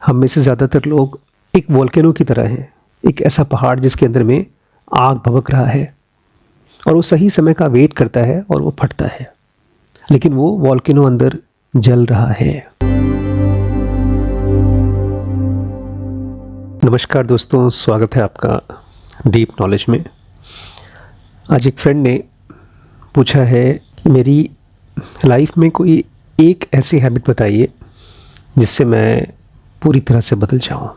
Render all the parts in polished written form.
हम में से ज़्यादातर लोग एक वोल्केनो की तरह हैं, एक ऐसा पहाड़ जिसके अंदर में आग भभक रहा है और वो सही समय का वेट करता है और वो फटता है, लेकिन वो वोल्केनो अंदर जल रहा है। नमस्कार दोस्तों, स्वागत है आपका डीप नॉलेज में। आज एक फ्रेंड ने पूछा है कि मेरी लाइफ में कोई एक ऐसी हैबिट बताइए जिससे मैं पूरी तरह से बदल जाऊं।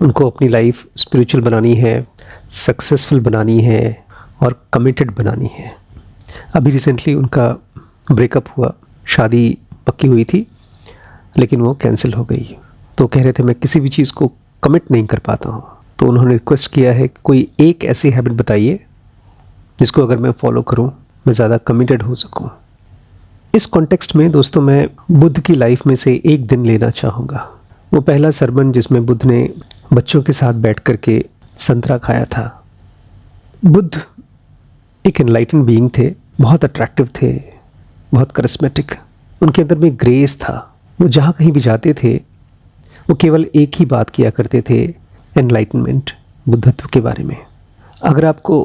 उनको अपनी लाइफ स्पिरिचुअल बनानी है, सक्सेसफुल बनानी है और कमिटेड बनानी है। अभी रिसेंटली उनका ब्रेकअप हुआ, शादी पक्की हुई थी लेकिन वो कैंसिल हो गई। तो कह रहे थे मैं किसी भी चीज़ को कमिट नहीं कर पाता हूँ। तो उन्होंने रिक्वेस्ट किया है कोई एक ऐसी हैबिट बताइए जिसको अगर मैं फॉलो करूँ मैं ज़्यादा कमिटेड हो सकूँ। इस कॉन्टेक्स्ट में दोस्तों मैं बुद्ध की लाइफ में से एक दिन लेना चाहूँगा। वो पहला सरमन जिसमें बुद्ध ने बच्चों के साथ बैठ कर के संतरा खाया था। बुद्ध एक एनलाइटेंड बीइंग थे, बहुत अट्रैक्टिव थे, बहुत करिस्मेटिक। उनके अंदर में ग्रेस था। वो जहाँ कहीं भी जाते थे वो केवल एक ही बात किया करते थे, एनलाइटनमेंट, बुद्धत्व के बारे में। अगर आपको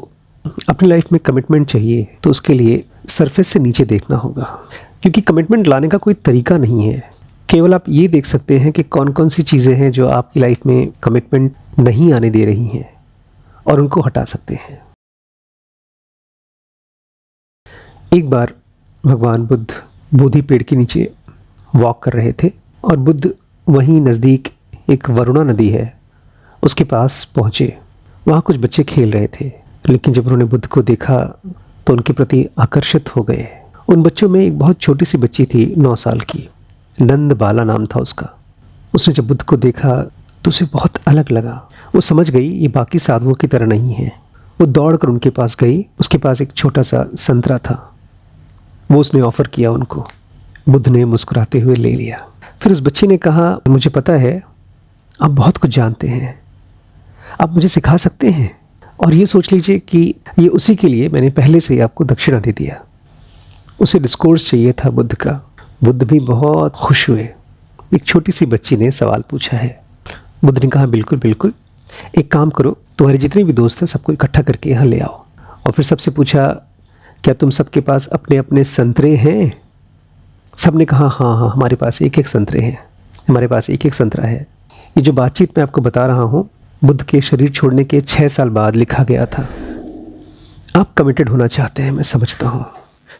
अपनी लाइफ में कमिटमेंट चाहिए तो उसके लिए सरफेस से नीचे देखना होगा, क्योंकि कमिटमेंट लाने का कोई तरीका नहीं है। केवल आप ये देख सकते हैं कि कौन कौन सी चीज़ें हैं जो आपकी लाइफ में कमिटमेंट नहीं आने दे रही हैं और उनको हटा सकते हैं। एक बार भगवान बुद्ध बोधि पेड़ के नीचे वॉक कर रहे थे और बुद्ध वहीं नज़दीक एक वरुणा नदी है उसके पास पहुँचे। वहाँ कुछ बच्चे खेल रहे थे, लेकिन जब उन्होंने बुद्ध को देखा तो उनके प्रति आकर्षित हो गए। उन बच्चों में एक बहुत छोटी सी बच्ची थी, 9 साल की, नंद बाला नाम था उसका। उसने जब बुद्ध को देखा तो उसे बहुत अलग लगा। वो समझ गई ये बाकी साधुओं की तरह नहीं है। वो दौड़कर उनके पास गई। उसके पास एक छोटा सा संतरा था, वो उसने ऑफ़र किया उनको। बुद्ध ने मुस्कुराते हुए ले लिया। फिर उस बच्ची ने कहा, मुझे पता है आप बहुत कुछ जानते हैं, आप मुझे सिखा सकते हैं। और ये सोच लीजिए कि ये उसी के लिए मैंने पहले से ही आपको दक्षिणा दे दिया। उसे डिस्कोर्स चाहिए था बुद्ध का। बुद्ध भी बहुत खुश हुए। एक छोटी सी बच्ची ने सवाल पूछा है। बुद्ध ने कहा बिल्कुल बिल्कुल, एक काम करो, तुम्हारे जितने भी दोस्त हैं सबको इकट्ठा करके यहाँ ले आओ। और फिर सबसे पूछा, क्या तुम सबके पास अपने अपने संतरे हैं? सब ने कहा हाँ हाँ, हमारे पास एक एक संतरे हैं, हमारे पास एक एक संतरा है। ये जो बातचीत मैं आपको बता रहा हूँ बुद्ध के शरीर छोड़ने के 6 साल बाद लिखा गया था। आप कमिटेड होना चाहते हैं, मैं समझता हूँ,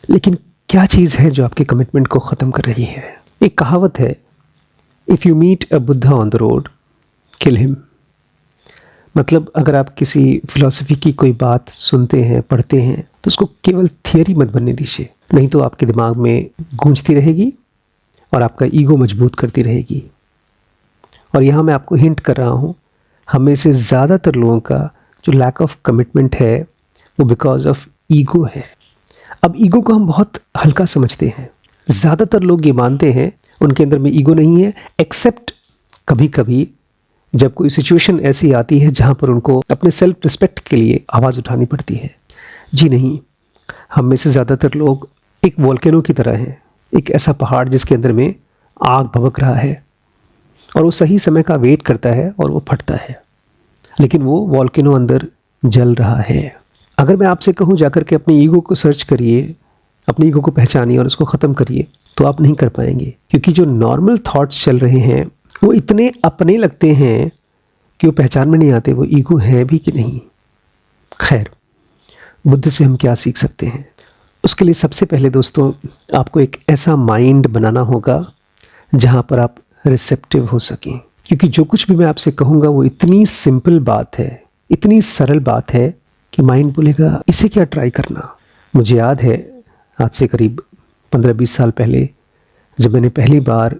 लेकिन क्या चीज़ है जो आपके कमिटमेंट को ख़त्म कर रही है? एक कहावत है, if you meet a Buddha on the road kill him. मतलब अगर आप किसी फिलॉसफी की कोई बात सुनते हैं, पढ़ते हैं, तो उसको केवल थियरी मत बनने दीजिए, नहीं तो आपके दिमाग में गूंजती रहेगी और आपका ईगो मजबूत करती रहेगी। और यहाँ मैं आपको हिंट कर रहा हूँ, हमें से ज़्यादातर लोगों का जो लैक ऑफ कमिटमेंट है वो बिकॉज ऑफ ईगो है। अब ईगो को हम बहुत हल्का समझते हैं। ज़्यादातर लोग ये मानते हैं उनके अंदर में ईगो नहीं है, एक्सेप्ट कभी कभी जब कोई सिचुएशन ऐसी आती है जहाँ पर उनको अपने सेल्फ रिस्पेक्ट के लिए आवाज़ उठानी पड़ती है। जी नहीं, हम में से ज़्यादातर लोग एक वोल्केनो की तरह हैं, एक ऐसा पहाड़ जिसके अंदर में आग भभक रहा है और वो सही समय का वेट करता है और वो फटता है, लेकिन वो वोल्केनो अंदर जल रहा है। अगर मैं आपसे कहूँ जाकर के अपनी ईगो को सर्च करिए, अपनी ईगो को पहचानिए और उसको ख़त्म करिए, तो आप नहीं कर पाएंगे, क्योंकि जो नॉर्मल थॉट्स चल रहे हैं वो इतने अपने लगते हैं कि वो पहचान में नहीं आते वो ईगो है भी कि नहीं। खैर, बुद्ध से हम क्या सीख सकते हैं? उसके लिए सबसे पहले दोस्तों आपको एक ऐसा माइंड बनाना होगा जहाँ पर आप रिसेप्टिव हो सकें, क्योंकि जो कुछ भी मैं आपसे कहूँगा वो इतनी सिंपल बात है, इतनी सरल बात है कि माइंड बोलेगा इसे क्या ट्राई करना। मुझे याद है आज से करीब 15-20 साल पहले जब मैंने पहली बार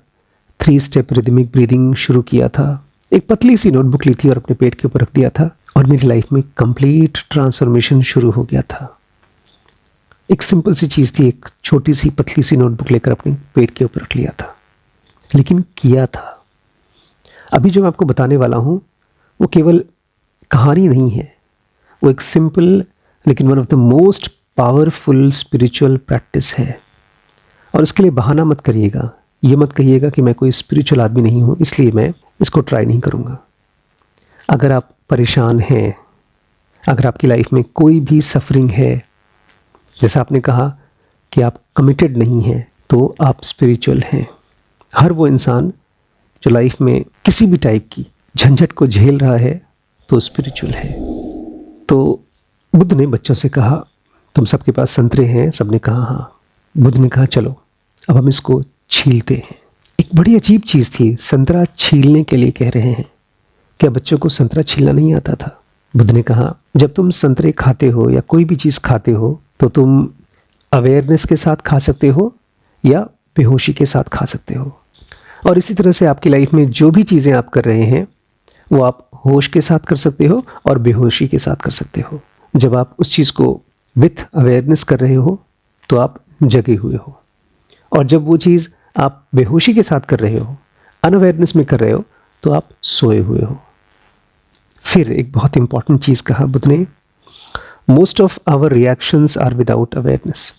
3 स्टेप रिदमिक ब्रीदिंग शुरू किया था, एक पतली सी नोटबुक ली थी और अपने पेट के ऊपर रख दिया था और मेरी लाइफ में कंप्लीट ट्रांसफॉर्मेशन शुरू हो गया था। एक सिंपल सी चीज़ थी, एक छोटी सी पतली सी नोटबुक लेकर अपने पेट के ऊपर रख लिया था, लेकिन किया था। अभी जो मैं आपको बताने वाला हूँ वो केवल कहानी नहीं है, वो एक सिंपल लेकिन one of the most powerful spiritual practice है। और उसके लिए बहाना मत करिएगा, ये मत कहिएगा कि मैं कोई स्पिरिचुअल आदमी नहीं हूँ इसलिए मैं इसको ट्राई नहीं करूँगा। अगर आप परेशान हैं, अगर आपकी लाइफ में कोई भी सफरिंग है, जैसा आपने कहा कि आप कमिटेड नहीं हैं, तो आप स्पिरिचुअल हैं। हर वो इंसान जो लाइफ में किसी भी टाइप की झंझट को झेल रहा है तो स्पिरिचुअल है। तो बुद्ध ने बच्चों से कहा, तुम सबके पास संतरे हैं? सबने कहा हाँ। बुद्ध ने कहा चलो अब हम इसको छीलते हैं। एक बड़ी अजीब चीज़ थी, संतरा छीलने के लिए कह रहे हैं। क्या बच्चों को संतरा छीलना नहीं आता था? बुद्ध ने कहा जब तुम संतरे खाते हो या कोई भी चीज़ खाते हो तो तुम अवेयरनेस के साथ खा सकते हो या बेहोशी के साथ खा सकते हो। और इसी तरह से आपकी लाइफ में जो भी चीज़ें आप कर रहे हैं वो आप होश के साथ कर सकते हो और बेहोशी के साथ कर सकते हो। जब आप उस चीज़ को विथ अवेयरनेस कर रहे हो तो आप जगे हुए हो, और जब वो चीज़ आप बेहोशी के साथ कर रहे हो, अनअवेयरनेस में कर रहे हो, तो आप सोए हुए हो। फिर एक बहुत इंपॉर्टेंट चीज़ कहा बुद्ध ने, most of our reactions are without awareness.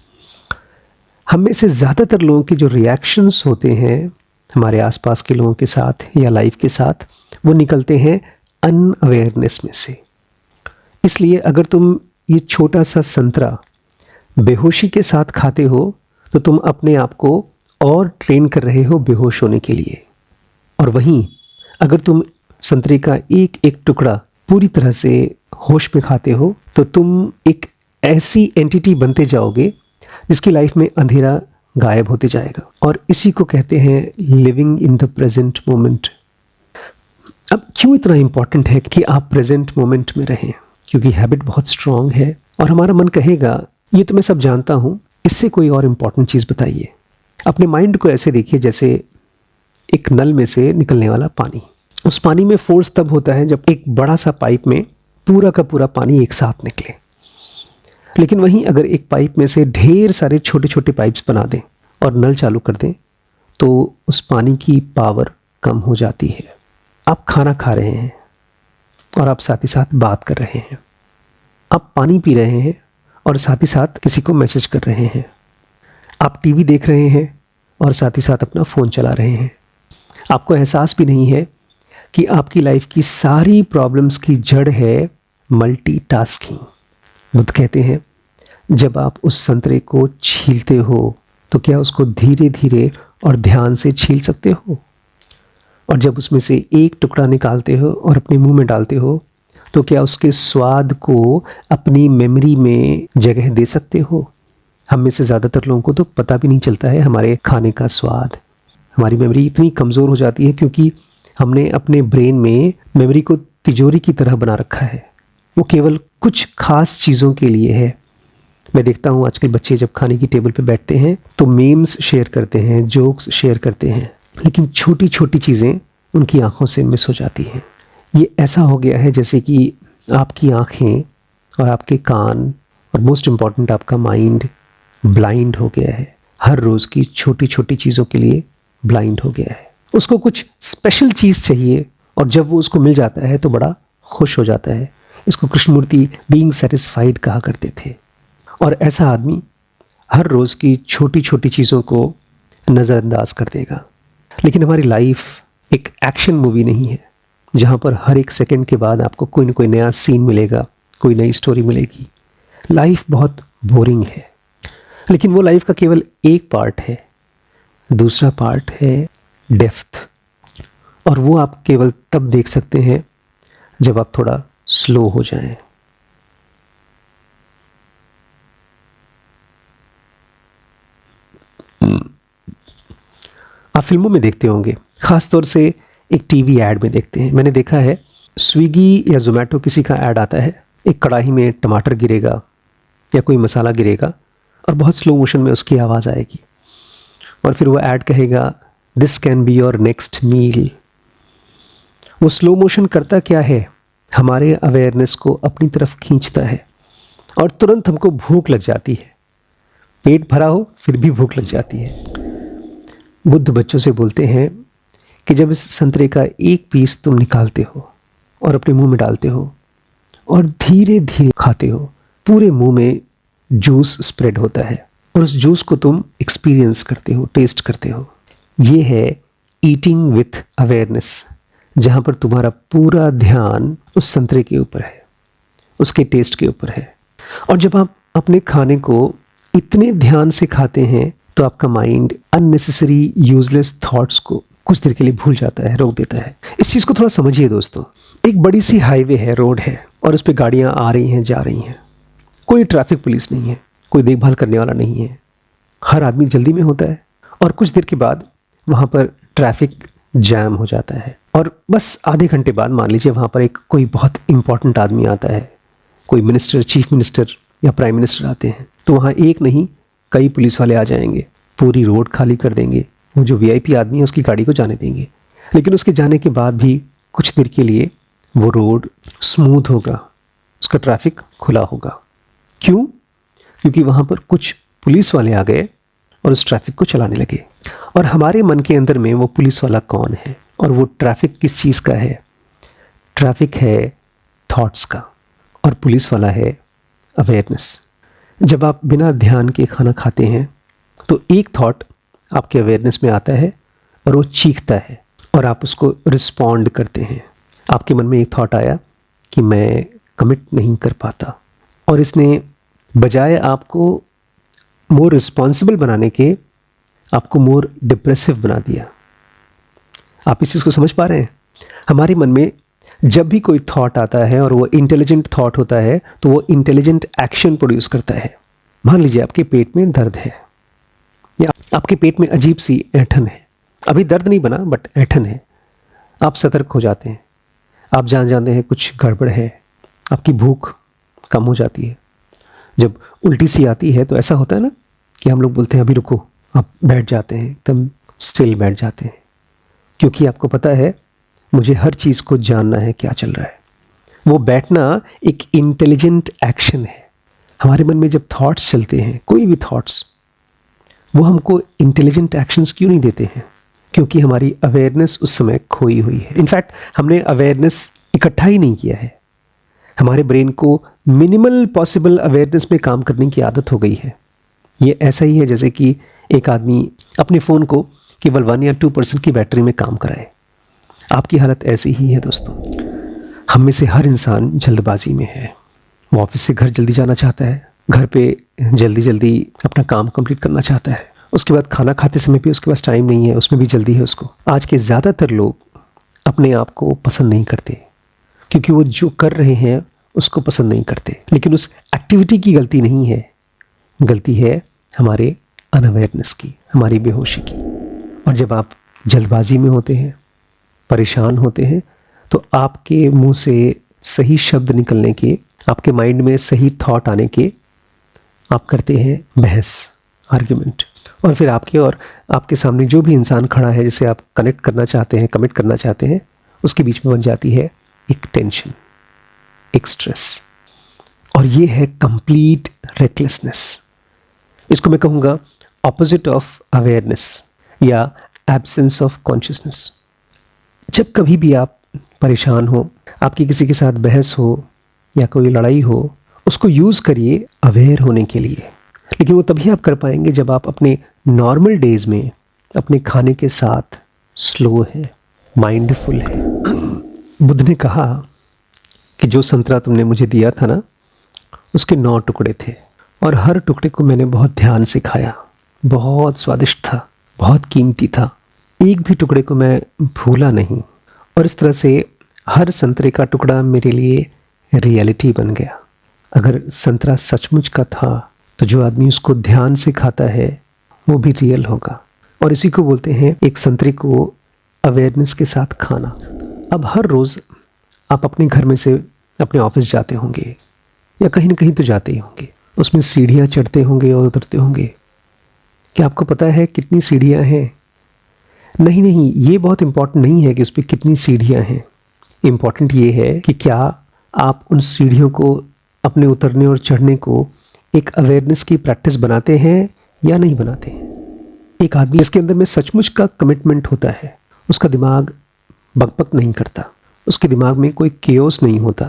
हम में से ज़्यादातर लोगों के जो रिएक्शंस होते हैं हमारे आसपास के लोगों के साथ या लाइफ के साथ, वो निकलते हैं अनअवेयरनेस में से। इसलिए अगर तुम ये छोटा सा संतरा बेहोशी के साथ खाते हो तो तुम अपने आप को और ट्रेन कर रहे हो बेहोश होने के लिए। और वहीं अगर तुम संतरे का एक एक टुकड़ा पूरी तरह से होश में खाते हो तो तुम एक ऐसी एंटिटी बनते जाओगे जिसकी लाइफ में अंधेरा गायब होते जाएगा। और इसी को कहते हैं living in the present moment. अब क्यों इतना इंपॉर्टेंट है कि आप प्रेजेंट मोमेंट में रहें? क्योंकि हैबिट बहुत स्ट्रांग है और हमारा मन कहेगा ये तो मैं सब जानता हूँ, इससे कोई और इम्पॉर्टेंट चीज़ बताइए। अपने माइंड को ऐसे देखिए जैसे एक नल में से निकलने वाला पानी। उस पानी में फोर्स तब होता है जब एक बड़ा सा पाइप में पूरा का पूरा पानी एक साथ निकले। लेकिन वहीं अगर एक पाइप में से ढेर सारे छोटे छोटे पाइप्स बना दें और नल चालू कर दें तो उस पानी की पावर कम हो जाती है। आप खाना खा रहे हैं और आप साथ ही साथ बात कर रहे हैं। आप पानी पी रहे हैं और साथ ही साथ किसी को मैसेज कर रहे हैं। आप टीवी देख रहे हैं और साथ ही साथ अपना फ़ोन चला रहे हैं। आपको एहसास भी नहीं है कि आपकी लाइफ की सारी प्रॉब्लम्स की जड़ है मल्टीटास्किंग। बुद्ध कहते हैं जब आप उस संतरे को छीलते हो तो क्या उसको धीरे धीरे और ध्यान से छील सकते हो? और जब उसमें से एक टुकड़ा निकालते हो और अपने मुंह में डालते हो तो क्या उसके स्वाद को अपनी मेमोरी में जगह दे सकते हो? हम में से ज़्यादातर लोगों को तो पता भी नहीं चलता है हमारे खाने का स्वाद। हमारी मेमोरी इतनी कमज़ोर हो जाती है क्योंकि हमने अपने ब्रेन में मेमोरी को तिजोरी की तरह बना रखा है। वो केवल कुछ खास चीज़ों के लिए है। मैं देखता हूँ आजकल बच्चे जब खाने की टेबल पे बैठते हैं तो मीम्स शेयर करते हैं, जोक्स शेयर करते हैं, लेकिन छोटी छोटी चीज़ें उनकी आंखों से मिस हो जाती हैं। ये ऐसा हो गया है जैसे कि आपकी आंखें और आपके कान और मोस्ट इम्पॉर्टेंट आपका माइंड ब्लाइंड हो गया है। हर रोज़ की छोटी छोटी चीज़ों के लिए ब्लाइंड हो गया है। उसको कुछ स्पेशल चीज़ चाहिए और जब वो उसको मिल जाता है तो बड़ा खुश हो जाता है। इसको कृष्णमूर्ति बीइंग सेटिस्फाइड कहा करते थे। और ऐसा आदमी हर रोज़ की छोटी छोटी चीज़ों को नज़रअंदाज कर देगा। लेकिन हमारी लाइफ एक एक्शन मूवी नहीं है जहाँ पर हर एक सेकंड के बाद आपको कोई ना कोई नया सीन मिलेगा, कोई नई स्टोरी मिलेगी। लाइफ बहुत बोरिंग है। लेकिन वो लाइफ का केवल एक पार्ट है। दूसरा पार्ट है डेप्थ, और वो आप केवल तब देख सकते हैं जब आप थोड़ा स्लो हो जाएं। आप फिल्मों में देखते होंगे, ख़ास तौर से एक टीवी ऐड में देखते हैं। मैंने देखा है स्विगी या जोमेटो किसी का ऐड आता है, एक कढ़ाई में टमाटर गिरेगा या कोई मसाला गिरेगा और बहुत स्लो मोशन में उसकी आवाज़ आएगी और फिर वो ऐड कहेगा this can be your next meal. वो स्लो मोशन करता क्या है? हमारे अवेयरनेस को अपनी तरफ खींचता है और तुरंत हमको भूख लग जाती है। पेट भरा हो फिर भी भूख लग जाती है। बुद्ध बच्चों से बोलते हैं कि जब इस संतरे का एक पीस तुम निकालते हो और अपने मुंह में डालते हो और धीरे धीरे खाते हो, पूरे मुंह में जूस स्प्रेड होता है और उस जूस को तुम एक्सपीरियंस करते हो, टेस्ट करते हो। ये है ईटिंग विथ अवेयरनेस, जहाँ पर तुम्हारा पूरा ध्यान उस संतरे के ऊपर है, उसके टेस्ट के ऊपर है। और जब आप अपने खाने को इतने ध्यान से खाते हैं तो आपका माइंड अननेसेसरी यूजलेस थॉट्स को कुछ देर के लिए भूल जाता है, रोक देता है। इस चीज़ को थोड़ा समझिए दोस्तों। एक बड़ी सी हाईवे है, रोड है, और उस पर गाड़ियाँ आ रही हैं, जा रही हैं। कोई ट्रैफिक पुलिस नहीं है, कोई देखभाल करने वाला नहीं है। हर आदमी जल्दी में होता है और कुछ देर के बाद वहाँ पर ट्रैफिक जैम हो जाता है। और बस आधे घंटे बाद मान लीजिए वहाँ पर एक कोई बहुत इंपॉर्टेंट आदमी आता है, कोई मिनिस्टर, चीफ मिनिस्टर या प्राइम मिनिस्टर आते हैं, तो वहाँ एक नहीं कई पुलिस वाले आ जाएंगे, पूरी रोड खाली कर देंगे। वो जो वीआईपी आदमी है उसकी गाड़ी को जाने देंगे, लेकिन उसके जाने के बाद भी कुछ देर के लिए वो रोड स्मूथ होगा, उसका ट्रैफिक खुला होगा। क्यों? क्योंकि वहाँ पर कुछ पुलिस वाले आ गए और उस ट्रैफिक को चलाने लगे। और हमारे मन के अंदर में वो पुलिस वाला कौन है और वो ट्रैफिक किस चीज़ का है? ट्रैफिक है थॉट्स का, और पुलिस वाला है अवेयरनेस। जब आप बिना ध्यान के खाना खाते हैं तो एक थॉट आपके अवेयरनेस में आता है और वो चीखता है और आप उसको रिस्पॉन्ड करते हैं। आपके मन में एक थॉट आया कि मैं कमिट नहीं कर पाता, और इसने बजाय आपको मोर रिस्पॉन्सिबल बनाने के आपको मोर डिप्रेसिव बना दिया। आप इस चीज़ को समझ पा रहे हैं? हमारे मन में जब भी कोई थॉट आता है और वो इंटेलिजेंट थॉट होता है तो वो इंटेलिजेंट एक्शन प्रोड्यूस करता है। मान लीजिए आपके पेट में दर्द है या आपके पेट में अजीब सी ऐंठन है। अभी दर्द नहीं बना बट ऐंठन है। आप सतर्क हो जाते हैं, आप जानते हैं कुछ गड़बड़ है, आपकी भूख कम हो जाती है। जब उल्टी सी आती है तो ऐसा होता है ना कि हम लोग बोलते हैं अभी रुको, आप बैठ जाते हैं, एकदम स्टिल बैठ जाते हैं, क्योंकि आपको पता है मुझे हर चीज़ को जानना है क्या चल रहा है। वो बैठना एक इंटेलिजेंट एक्शन है। हमारे मन में जब थॉट्स चलते हैं, कोई भी थॉट्स, वो हमको इंटेलिजेंट एक्शंस क्यों नहीं देते हैं? क्योंकि हमारी अवेयरनेस उस समय खोई हुई है। इनफैक्ट हमने अवेयरनेस इकट्ठा ही नहीं किया है। हमारे ब्रेन को मिनिमल पॉसिबल अवेयरनेस में काम करने की आदत हो गई है। ये ऐसा ही है जैसे कि एक आदमी अपने फ़ोन को केवल 1 या 2% की बैटरी में काम कराए। आपकी हालत ऐसी ही है दोस्तों। हम में से हर इंसान जल्दबाजी में है। वो ऑफिस से घर जल्दी जाना चाहता है, घर पे जल्दी जल्दी अपना काम कंप्लीट करना चाहता है, उसके बाद खाना खाते समय भी उसके पास टाइम नहीं है, उसमें भी जल्दी है उसको। आज के ज़्यादातर लोग अपने आप को पसंद नहीं करते क्योंकि वो जो कर रहे हैं उसको पसंद नहीं करते। लेकिन उस एक्टिविटी की गलती नहीं है, गलती है हमारे अनअवेयरनेस की, हमारी बेहोशी की। और जब आप जल्दबाजी में होते हैं, परेशान होते हैं, तो आपके मुंह से सही शब्द निकलने के, आपके माइंड में सही थॉट आने के, आप करते हैं बहस, आर्ग्यूमेंट। और फिर आपके और आपके सामने जो भी इंसान खड़ा है जिसे आप कनेक्ट करना चाहते हैं, कमिट करना चाहते हैं, उसके बीच में बन जाती है एक टेंशन, एक स्ट्रेस। और ये है कंप्लीट रेकलेसनेस। इसको मैं कहूँगा ऑपोजिट ऑफ अवेयरनेस या एब्सेंस ऑफ कॉन्शियसनेस। जब कभी भी आप परेशान हो, आपकी किसी के साथ बहस हो या कोई लड़ाई हो, उसको यूज़ करिए अवेयर होने के लिए। लेकिन वो तभी आप कर पाएंगे जब आप अपने नॉर्मल डेज में अपने खाने के साथ स्लो है, माइंडफुल है। बुद्ध ने कहा कि जो संतरा तुमने मुझे दिया था ना, उसके 9 टुकड़े थे और हर टुकड़े को मैंने बहुत ध्यान से खाया। बहुत स्वादिष्ट था, बहुत कीमती था, एक भी टुकड़े को मैं भूला नहीं। और इस तरह से हर संतरे का टुकड़ा मेरे लिए रियलिटी बन गया। अगर संतरा सचमुच का था तो जो आदमी उसको ध्यान से खाता है वो भी रियल होगा। और इसी को बोलते हैं एक संतरे को अवेयरनेस के साथ खाना। अब हर रोज़ आप अपने घर में से अपने ऑफिस जाते होंगे या कहीं ना कहीं तो जाते ही होंगे, उसमें सीढ़ियाँ चढ़ते होंगे और उतरते होंगे। क्या आपको पता है कितनी सीढ़ियाँ हैं? नहीं, ये बहुत इम्पॉर्टेंट नहीं है कि उस पर कितनी सीढ़ियाँ हैं। इम्पॉर्टेंट ये है कि क्या आप उन सीढ़ियों को, अपने उतरने और चढ़ने को एक अवेयरनेस की प्रैक्टिस बनाते हैं या नहीं बनाते हैं। एक आदमी जिसके अंदर में सचमुच का कमिटमेंट होता है, उसका दिमाग बकबक नहीं करता, उसके दिमाग में कोई केओस नहीं होता,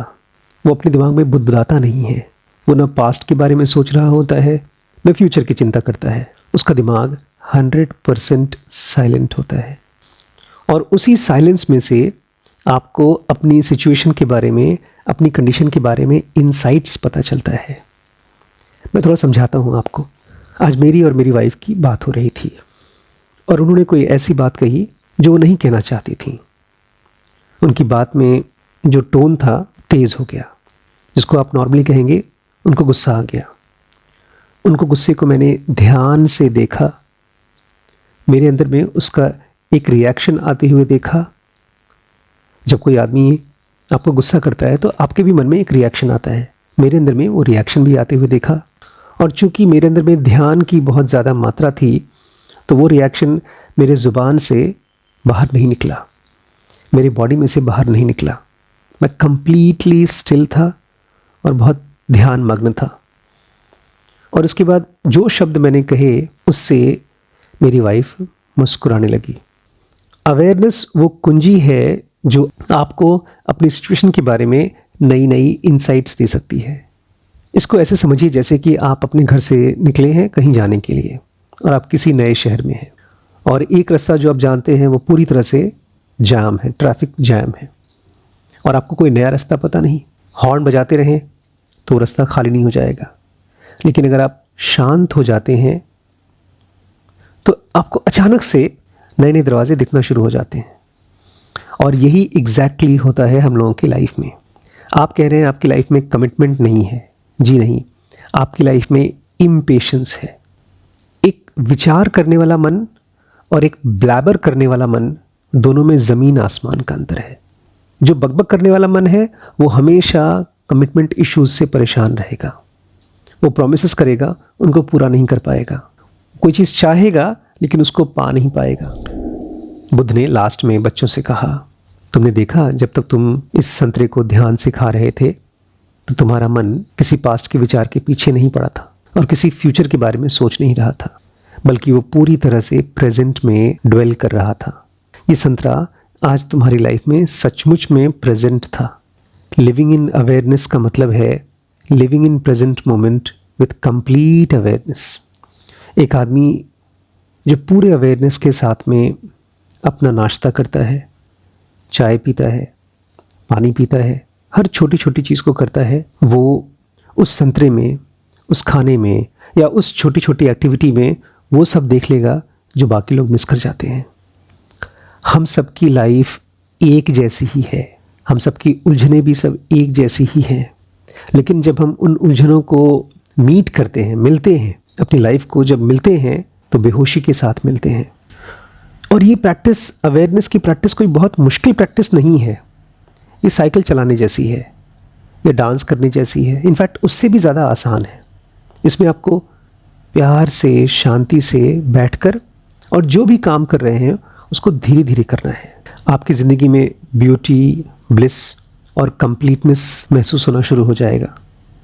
वो अपने दिमाग में बुदबुदाता नहीं है, वो न पास्ट के बारे में सोच रहा होता है न फ्यूचर की चिंता करता है। उसका दिमाग 100% साइलेंट होता है और उसी साइलेंस में से आपको अपनी सिचुएशन के बारे में, अपनी कंडीशन के बारे में इनसाइट्स पता चलता है। मैं थोड़ा समझाता हूँ आपको। आज मेरी और मेरी वाइफ की बात हो रही थी और उन्होंने कोई ऐसी बात कही जो वो नहीं कहना चाहती थी। उनकी बात में जो टोन था तेज़ हो गया, जिसको आप नॉर्मली कहेंगे उनको गुस्सा आ गया। उनको गुस्से को मैंने ध्यान से देखा, मेरे अंदर में उसका एक रिएक्शन आते हुए देखा। जब कोई आदमी आपको गुस्सा करता है तो आपके भी मन में एक रिएक्शन आता है, मेरे अंदर में वो रिएक्शन भी आते हुए देखा। और चूंकि मेरे अंदर में ध्यान की बहुत ज़्यादा मात्रा थी तो वो रिएक्शन मेरे ज़ुबान से बाहर नहीं निकला, मेरी बॉडी में से बाहर नहीं निकला। मैं कंप्लीटली स्टिल था और बहुत ध्यान मग्न था। और उसके बाद जो शब्द मैंने कहे उससे मेरी वाइफ मुस्कुराने लगी। अवेयरनेस वो कुंजी है जो आपको अपनी सिचुएशन के बारे में नई नई इंसाइट्स दे सकती है। इसको ऐसे समझिए जैसे कि आप अपने घर से निकले हैं कहीं जाने के लिए और आप किसी नए शहर में हैं और एक रास्ता जो आप जानते हैं वो पूरी तरह से जाम है, ट्रैफिक जैम है और आपको कोई नया रास्ता पता नहीं। हॉर्न बजाते रहें तो रास्ता खाली नहीं हो जाएगा, लेकिन अगर आप शांत हो जाते हैं तो आपको अचानक से नए नए दरवाजे दिखना शुरू हो जाते हैं। और यही एग्जैक्टली होता है हम लोगों की लाइफ में। आप कह रहे हैं आपकी लाइफ में कमिटमेंट नहीं है, जी नहीं, आपकी लाइफ में इम्पेशेंस है। एक विचार करने वाला मन और एक ब्लैबर करने वाला मन, दोनों में ज़मीन आसमान का अंतर है। जो बकबक करने वाला मन है वो हमेशा कमिटमेंट इश्यूज से परेशान रहेगा। वो प्रॉमिसेस करेगा, उनको पूरा नहीं कर पाएगा। कोई चीज़ चाहेगा लेकिन उसको पा नहीं पाएगा। बुद्ध ने लास्ट में बच्चों से कहा, तुमने देखा जब तक तुम इस संतरे को ध्यान से खा रहे थे तो तुम्हारा मन किसी पास्ट के विचार के पीछे नहीं पड़ा था और किसी फ्यूचर के बारे में सोच नहीं रहा था, बल्कि वो पूरी तरह से प्रेजेंट में ड्वेल कर रहा था। ये संतरा आज तुम्हारी लाइफ में सचमुच में प्रेजेंट था। लिविंग इन अवेयरनेस का मतलब है living in present moment with complete awareness. एक आदमी जो पूरे अवेयरनेस के साथ में अपना नाश्ता करता है, चाय पीता है, पानी पीता है, हर छोटी छोटी चीज़ को करता है, वो उस संतरे में, उस खाने में या उस छोटी छोटी एक्टिविटी में वो सब देख लेगा जो बाकी लोग मिस कर जाते हैं। हम सबकी लाइफ एक जैसी ही है, हम सबकी उलझनें भी सब एक जैसी ही हैं, लेकिन जब हम उन उलझनों को मीट करते हैं, मिलते हैं, अपनी लाइफ को जब मिलते हैं तो बेहोशी के साथ मिलते हैं। और ये प्रैक्टिस, अवेयरनेस की प्रैक्टिस कोई बहुत मुश्किल प्रैक्टिस नहीं है। ये साइकिल चलाने जैसी है या डांस करने जैसी है, इनफैक्ट उससे भी ज़्यादा आसान है। इसमें आपको प्यार से, शांति से बैठकर और जो भी काम कर रहे हैं उसको धीरे धीरे करना है। आपकी ज़िंदगी में ब्यूटी, ब्लिस और कंप्लीटनेस महसूस होना शुरू हो जाएगा,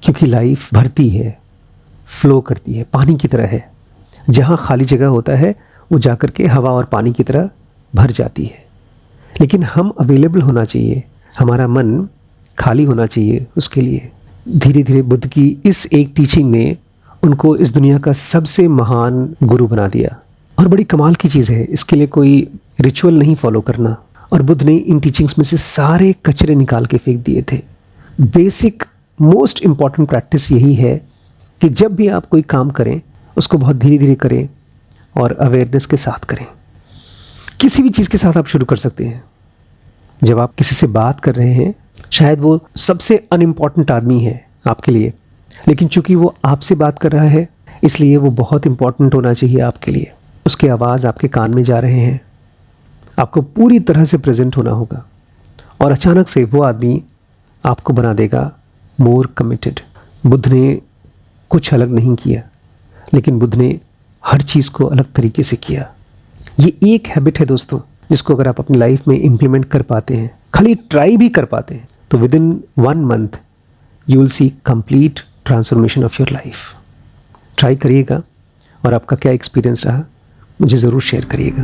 क्योंकि लाइफ भरती है, फ्लो करती है, पानी की तरह है। जहाँ खाली जगह होता है वो जाकर के हवा और पानी की तरह भर जाती है। लेकिन हम अवेलेबल होना चाहिए, हमारा मन खाली होना चाहिए उसके लिए। धीरे धीरे बुद्ध की इस एक टीचिंग ने उनको इस दुनिया का सबसे महान गुरु बना दिया। और बड़ी कमाल की चीज़ है, इसके लिए कोई रिचुअल नहीं फॉलो करना। और बुद्ध ने इन टीचिंग्स में से सारे कचरे निकाल के फेंक दिए थे। बेसिक मोस्ट इम्पॉर्टेंट प्रैक्टिस यही है कि जब भी आप कोई काम करें उसको बहुत धीरे धीरे करें और अवेयरनेस के साथ करें। किसी भी चीज़ के साथ आप शुरू कर सकते हैं। जब आप किसी से बात कर रहे हैं, शायद वो सबसे अनइम्पॉर्टेंट आदमी है आपके लिए, लेकिन चूंकि वो आपसे बात कर रहा है इसलिए वो बहुत इम्पॉर्टेंट होना चाहिए आपके लिए। उसकी आवाज़ आपके कान में जा रहे हैं, आपको पूरी तरह से प्रेजेंट होना होगा और अचानक से वो आदमी आपको बना देगा मोर कमिटेड। बुद्ध ने कुछ अलग नहीं किया, लेकिन बुद्ध ने हर चीज़ को अलग तरीके से किया। ये एक हैबिट है दोस्तों, जिसको अगर आप अपनी लाइफ में इम्प्लीमेंट कर पाते हैं, खाली ट्राई भी कर पाते हैं, तो with in 1 month you will see complete transformation of your life. Try करिएगा और आपका क्या एक्सपीरियंस रहा मुझे ज़रूर शेयर करिएगा।